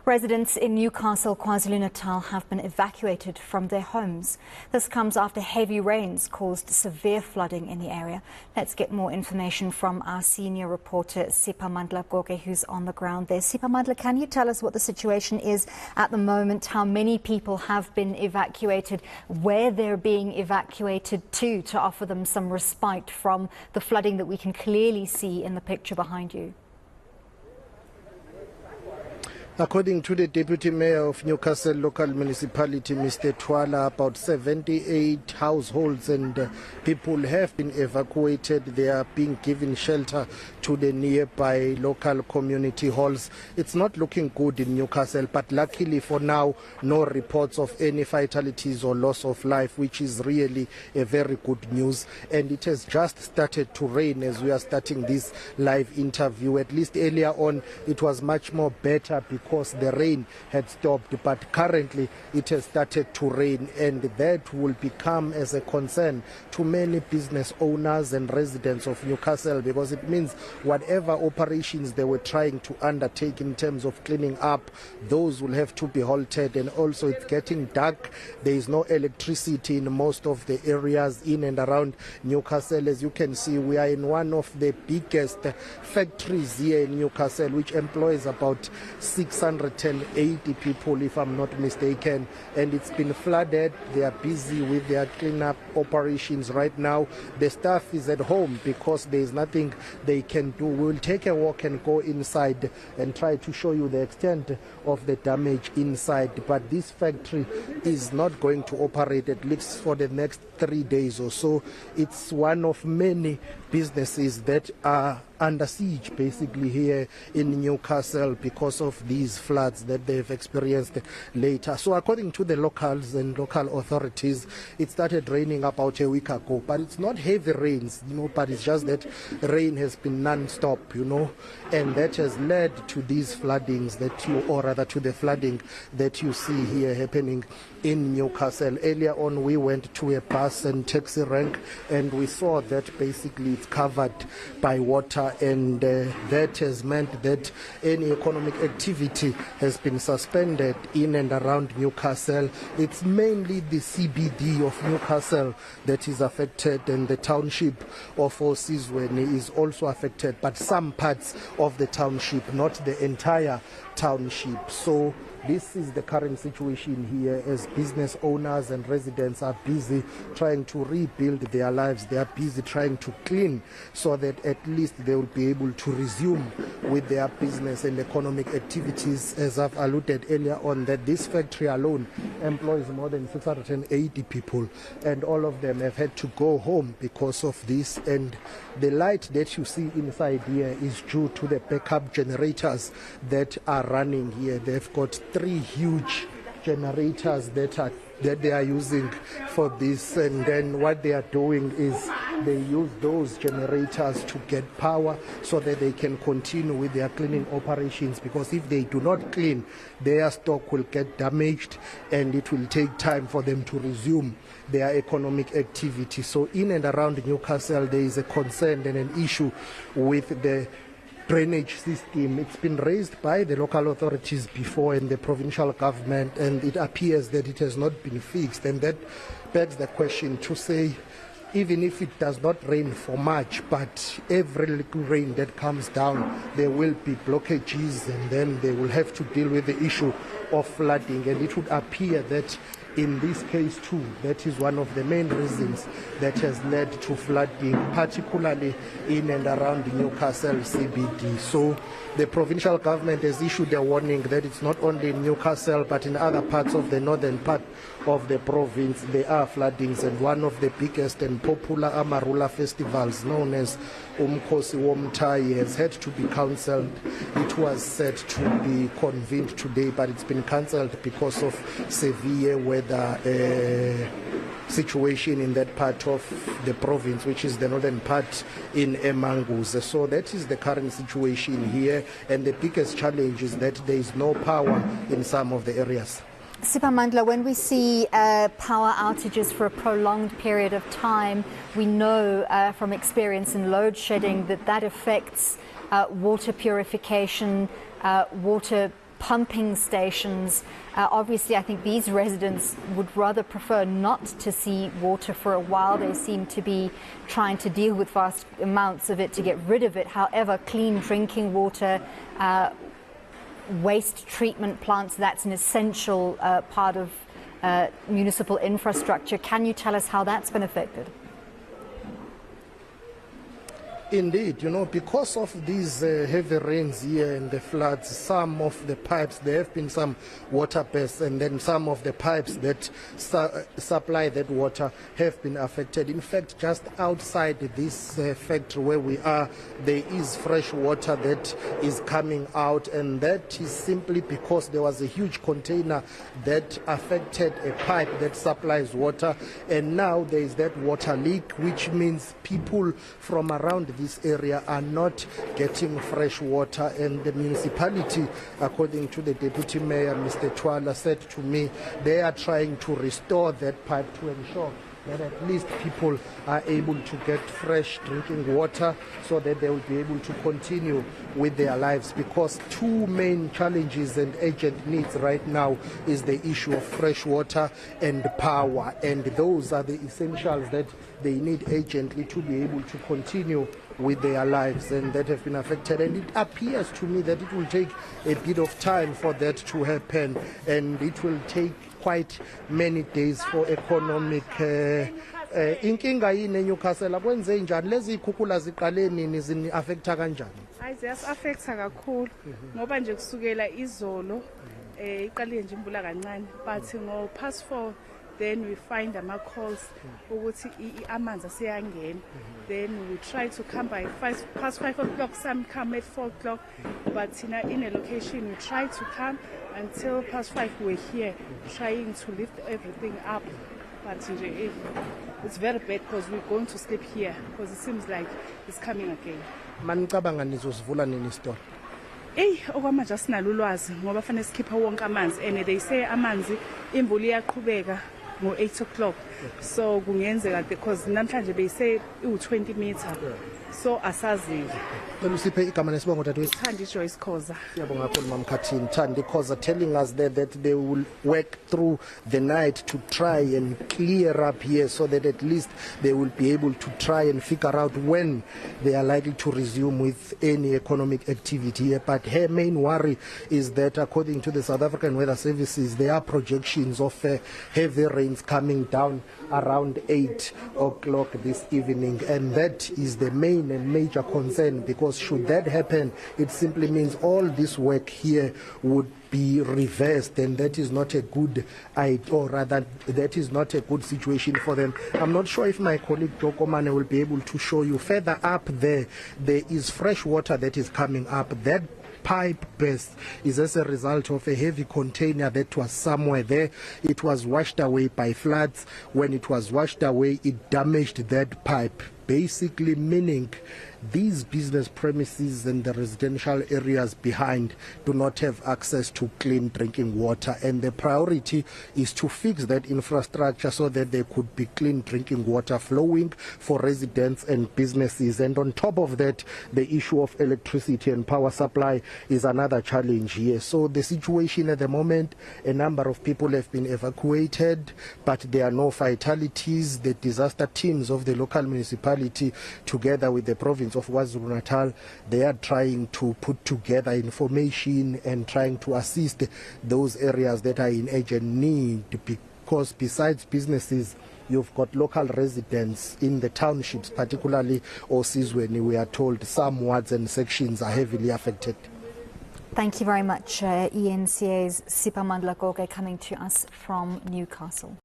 Residents in Newcastle, Kwazulu-Natal have been evacuated from their homes. This comes after heavy rains caused severe flooding in the area. Let's get more information from our senior reporter, Siphamandla Goke, who's on the ground there. Siphamandla, can you tell us what the situation is at the moment, how many people have been evacuated, where they're being evacuated to offer them some respite from the flooding that we can clearly see in the picture behind you? According to the Deputy Mayor of Newcastle Local Municipality, Mr. Twala, about 78 households and people have been evacuated. They are being given shelter to the nearby local community halls. It's not looking good in Newcastle, but luckily for now, no reports of any fatalities or loss of life, which is really a very good news. And it has just started to rain as we are starting this live interview. At least earlier on, it was much more better because the rain had stopped, but currently it has started to rain, and that will become as a concern to many business owners and residents of Newcastle, because it means whatever operations they were trying to undertake in terms of cleaning up, those will have to be halted. And also it's getting dark. There is no electricity in most of the areas in and around Newcastle. As you can see, we are in one of the biggest factories here in Newcastle, which employs about 680 people, if I'm not mistaken, and it's been flooded. They are busy with their cleanup operations right now. The staff is at home because there is nothing they can do. We'll take a walk and go inside and try to show you the extent of the damage inside. But this factory is not going to operate at least for the next 3 days or so. It's one of many businesses that are under siege basically here in Newcastle because of these floods that they've experienced later. So according to the locals and local authorities, it started raining about a week ago, but it's not heavy rains, but it's just that rain has been non-stop, and that has led to these floodings to the flooding that you see here happening in Newcastle. Earlier on, we went to a bus and taxi rank, and we saw that basically it's covered by water, and that has meant that any economic activity has been suspended in and around Newcastle. It's mainly the CBD of Newcastle that is affected, and the township of Osizweni is also affected, but some parts of the township, not the entire township. So this is the current situation here as business owners and residents are busy trying to rebuild their lives. They are busy trying to clean so that at least they will be able to resume with their business and economic activities. As I've alluded earlier on, that this factory alone employs more than 680 people, and all of them have had to go home because of this. And the light that you see inside here is due to the backup generators that are running here. They've got 3 huge generators that they are using for this, and then what they are doing is they use those generators to get power so that they can continue with their cleaning operations, because if they do not clean, their stock will get damaged and it will take time for them to resume their economic activity. So in and around Newcastle, there is a concern and an issue with the drainage system. It's been raised by the local authorities before and the provincial government, and it appears that it has not been fixed. And that begs the question to say, even if it does not rain for much, but every little rain that comes down, there will be blockages, and then they will have to deal with the issue of flooding. And it would appear that in this case too, that is one of the main reasons that has led to flooding, particularly in and around the Newcastle CBD. So the provincial government has issued a warning that it's not only in Newcastle but in other parts of the northern part of the province there are floodings, and one of the biggest and popular Amarula festivals known as Umkhosi Womtai has had to be cancelled. It was set to be convened today, but it's been cancelled because of severe weather situation in that part of the province, which is the northern part in Emanguze. So that is the current situation here, and the biggest challenge is that there is no power in some of the areas. Siphamandla, when we see power outages for a prolonged period of time, we know from experience in load shedding that affects water purification, water pumping stations. Obviously, I think these residents would rather prefer not to see water for a while. They seem to be trying to deal with vast amounts of it to get rid of it. However, clean drinking water, waste treatment plants, that's an essential part of municipal infrastructure. Can you tell us how that's been affected? Indeed, because of these heavy rains here and the floods, some of the pipes, there have been some water bursts, and then some of the pipes that supply that water have been affected. In fact, just outside this factory where we are, there is fresh water that is coming out, and that is simply because there was a huge container that affected a pipe that supplies water, and now there is that water leak, which means people from around this area are not getting fresh water. And the municipality, according to the deputy mayor, Mr. Twala, said to me they are trying to restore that pipe to ensure that at least people are able to get fresh drinking water so that they will be able to continue with their lives, because two main challenges and urgent needs right now is the issue of fresh water and power, and those are the essentials that they need urgently to be able to continue with their lives, and that have been affected. And it appears to me that it will take a bit of time for that to happen, and it will take quite many days for economic inkinga yini Newcastle kwenze njani lezi ikhukhula ziqale nini zini affecta kanjani? Hayi ziyas-affecta kakhulu ngoba nje kusukela izolo iqale nje imbula kancane, but ngo past 4 then we find ama-calls ukuthi amanzi aseyangena, then we try to come by past 5 o'clock, some come at 4 o'clock, but in a location we try to come until past 5. We're here trying to lift everything up, but it's very bad because we're going to sleep here because it seems like it's coming again. Manicabanga nizosivula nini store? Okwamanje asinalo ulwazi ngoba fanele sikhipha wonke amanzi, and they say amanzi imvula iyaqhubeka ngo 8 o'clock, so kungenzeka because namhlanje they say 20 meters, so asazi. Usiphe igama nesibongo dadewethu. Thandi Joyce Khoza. Siyabonga kakhulu Mama Khathini. Thandi Khoza telling us that they will work through the night to try and clear up here so that at least they will be able to try and figure out when they are likely to resume with any economic activity here. But her main worry is that according to the South African Weather Services, there are projections of heavy rains coming down around 8 o'clock this evening, and that is the main and major concern, because should that happen, it simply means all this work here would be reversed, and that is not a good idea, or rather that is not a good situation for them. I'm not sure if my colleague Dokomane will be able to show you further up there is fresh water that is coming up. That pipe burst is as a result of a heavy container that was somewhere there. It was washed away by floods. When it was washed away, it damaged that pipe, basically meaning these business premises and the residential areas behind do not have access to clean drinking water, and the priority is to fix that infrastructure so that there could be clean drinking water flowing for residents and businesses. And on top of that, the issue of electricity and power supply is another challenge here. So the situation at the moment, a number of people have been evacuated, but there are no fatalities. The disaster teams of the local municipality, together with the province of Kwazulu-Natal, they are trying to put together information and trying to assist those areas that are in urgent need, because besides businesses, you've got local residents in the townships, particularly Osizweni. We are told some wards and sections are heavily affected. Thank you very much, ENCA's Sipamandla Goge, coming to us from Newcastle.